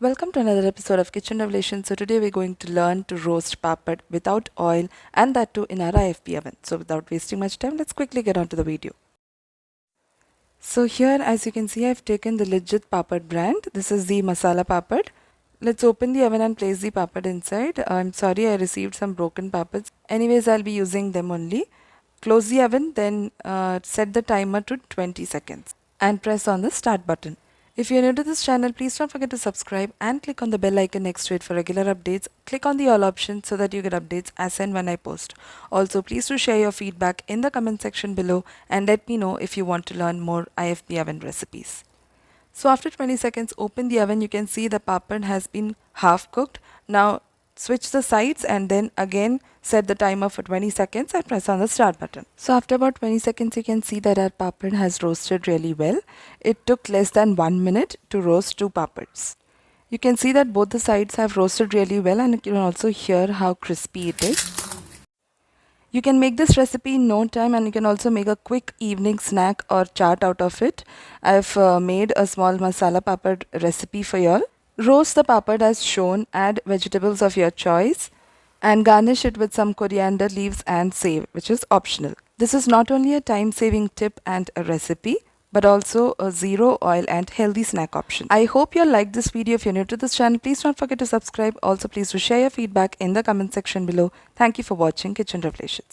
Welcome to another episode of Kitchen Revelation. So today we're going to learn to roast papad without oil and that too in our IFB oven. So without wasting much time, let's quickly get on to the video. So here as you can see, I've taken the legit papad brand. This is the masala papad. Let's open the oven and place the papad inside. I'm sorry I received some broken papads. Anyways, I'll be using them only. Close the oven, then set the timer to 20 seconds and press on the start button. If you're new to this channel, please don't forget to subscribe and click on the bell icon next to it for regular updates. Click on the all option so that you get updates as and when I post. Also, please do share your feedback in the comment section below and let me know if you want to learn more IFB oven recipes. So after 20 seconds, open the oven. You can see the papad has been half cooked. Now switch the sides and then again set the timer for 20 seconds and press on the start button. So after about 20 seconds, you can see that our papad has roasted really well. It took less than 1 minute to roast 2 papads. You can see that both the sides have roasted really well and you can also hear how crispy it is. You can make this recipe in no time and you can also make a quick evening snack or chaat out of it. I've made a small masala papad recipe for y'all. Roast the papad as shown, add vegetables of your choice and garnish it with some coriander leaves and save, which is optional. This is not only a time-saving tip and a recipe, but also a zero oil and healthy snack option. I hope you liked this video. If you're new to this channel, please don't forget to subscribe. Also, please do share your feedback in the comment section below. Thank you for watching Kitchen Revelations.